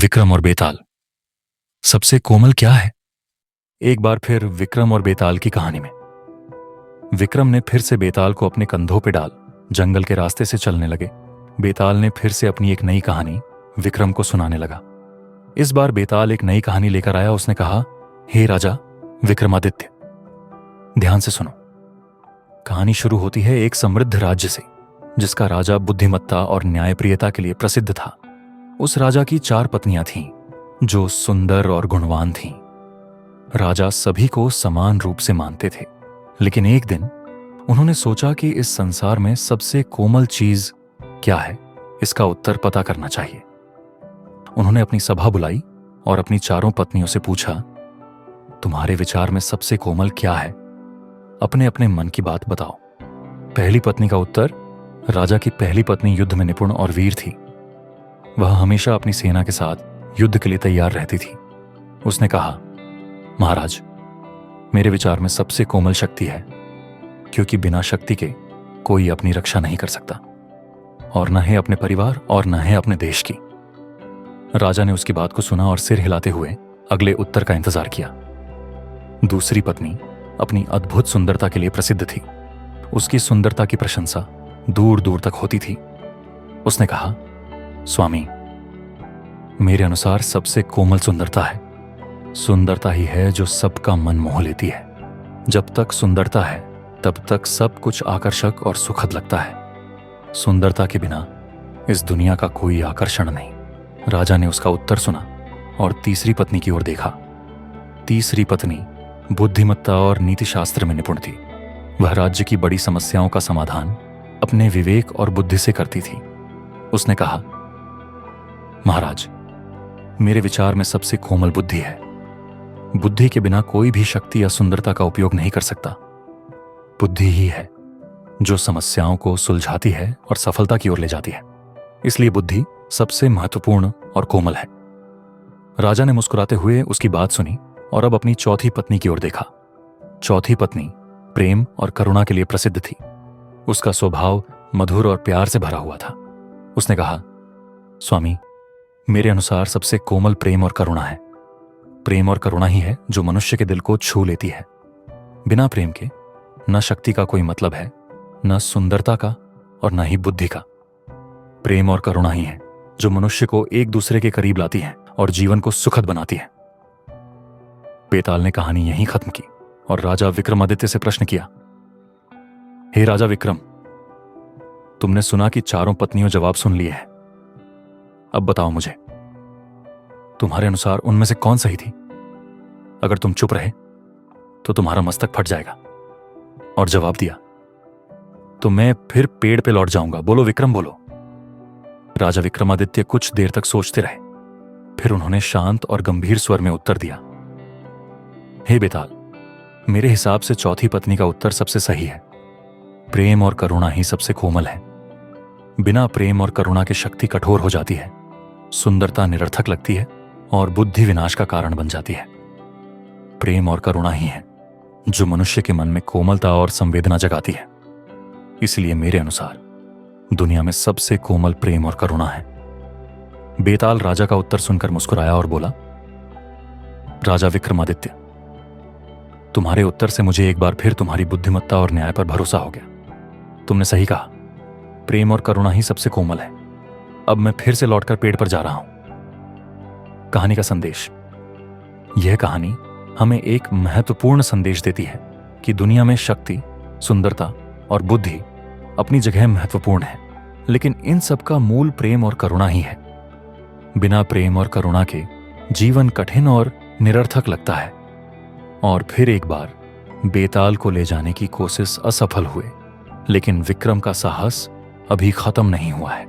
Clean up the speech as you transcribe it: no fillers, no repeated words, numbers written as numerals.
विक्रम और बेताल। सबसे कोमल क्या है? एक बार फिर विक्रम और बेताल की कहानी में विक्रम ने फिर से बेताल को अपने कंधों पे डाल जंगल के रास्ते से चलने लगे। बेताल ने फिर से अपनी एक नई कहानी विक्रम को सुनाने लगा। इस बार बेताल एक नई कहानी लेकर आया। उसने कहा, हे राजा विक्रमादित्य, ध्यान से सुनो। कहानी शुरू होती है एक समृद्ध राज्य से, जिसका राजा बुद्धिमत्ता और न्यायप्रियता के लिए प्रसिद्ध था। उस राजा की 4 पत्नियां थीं, जो सुंदर और गुणवान थीं। राजा सभी को समान रूप से मानते थे, लेकिन एक दिन उन्होंने सोचा कि इस संसार में सबसे कोमल चीज क्या है, इसका उत्तर पता करना चाहिए। उन्होंने अपनी सभा बुलाई और अपनी 4 पत्नियों से पूछा, तुम्हारे विचार में सबसे कोमल क्या है? अपने अपने मन की बात बताओ। पहली पत्नी का उत्तर, राजा की पहली पत्नी युद्ध में निपुण और वीर थी। वह हमेशा अपनी सेना के साथ युद्ध के लिए तैयार रहती थी। उसने कहा, महाराज, मेरे विचार में सबसे कोमल शक्ति है, क्योंकि बिना शक्ति के कोई अपनी रक्षा नहीं कर सकता, और न है अपने परिवार और न है अपने देश की। राजा ने उसकी बात को सुना और सिर हिलाते हुए अगले उत्तर का इंतजार किया। दूसरी पत्नी अपनी अद्भुत सुंदरता के लिए प्रसिद्ध थी। उसकी सुंदरता की प्रशंसा दूर दूर तक होती थी। उसने कहा, स्वामी, मेरे अनुसार सबसे कोमल सुंदरता है। सुंदरता ही है जो सबका मन मोह लेती है। जब तक सुंदरता है तब तक सब कुछ आकर्षक और सुखद लगता है। सुंदरता के बिना इस दुनिया का कोई आकर्षण नहीं। राजा ने उसका उत्तर सुना और तीसरी पत्नी की ओर देखा। तीसरी पत्नी बुद्धिमत्ता और नीतिशास्त्र में निपुण थी। वह राज्य की बड़ी समस्याओं का समाधान अपने विवेक और बुद्धि से करती थी। उसने कहा, महाराज, मेरे विचार में सबसे कोमल बुद्धि है। बुद्धि के बिना कोई भी शक्ति या सुंदरता का उपयोग नहीं कर सकता। बुद्धि ही है जो समस्याओं को सुलझाती है और सफलता की ओर ले जाती है। इसलिए बुद्धि सबसे महत्वपूर्ण और कोमल है। राजा ने मुस्कुराते हुए उसकी बात सुनी और अब अपनी चौथी पत्नी की ओर देखा। चौथी पत्नी प्रेम और करुणा के लिए प्रसिद्ध थी। उसका स्वभाव मधुर और प्यार से भरा हुआ था। उसने कहा, स्वामी, मेरे अनुसार सबसे कोमल प्रेम और करुणा है। प्रेम और करुणा ही है जो मनुष्य के दिल को छू लेती है। बिना प्रेम के न शक्ति का कोई मतलब है, न सुंदरता का और न ही बुद्धि का। प्रेम और करुणा ही है जो मनुष्य को एक दूसरे के करीब लाती है और जीवन को सुखद बनाती है। बेताल ने कहानी यहीं खत्म की और राजा विक्रमादित्य से प्रश्न किया, हे राजा विक्रम, तुमने सुना कि 4 पत्नियों जवाब सुन लिए हैं। अब बताओ मुझे, तुम्हारे अनुसार उनमें से कौन सही थी? अगर तुम चुप रहे तो तुम्हारा मस्तक फट जाएगा। और जवाब दिया तो मैं फिर पेड़ पे लौट जाऊंगा। बोलो विक्रम, बोलो। राजा विक्रमादित्य कुछ देर तक सोचते रहे। फिर उन्होंने शांत और गंभीर स्वर में उत्तर दिया, हे बेताल, मेरे हिसाब से चौथी पत्नी का उत्तर सबसे सही है। प्रेम और करुणा ही सबसे कोमल है। बिना प्रेम और करुणा के शक्ति कठोर हो जाती है, सुंदरता निरर्थक लगती है और बुद्धि विनाश का कारण बन जाती है। प्रेम और करुणा ही है जो मनुष्य के मन में कोमलता और संवेदना जगाती है। इसलिए मेरे अनुसार दुनिया में सबसे कोमल प्रेम और करुणा है। बेताल राजा का उत्तर सुनकर मुस्कुराया और बोला, राजा विक्रमादित्य, तुम्हारे उत्तर से मुझे एक बार फिर तुम्हारी बुद्धिमत्ता और न्याय पर भरोसा हो गया। तुमने सही कहा, प्रेम और करुणा ही सबसे कोमल है। अब मैं फिर से लौटकर पेड़ पर जा रहा हूं। कहानी का संदेश। यह कहानी हमें एक महत्वपूर्ण संदेश देती है कि दुनिया में शक्ति, सुंदरता और बुद्धि अपनी जगह महत्वपूर्ण है, लेकिन इन सब का मूल प्रेम और करुणा ही है। बिना प्रेम और करुणा के जीवन कठिन और निरर्थक लगता है। और फिर एक बार बेताल को ले जाने की कोशिश असफल हुए, लेकिन विक्रम का साहस अभी खत्म नहीं हुआ है।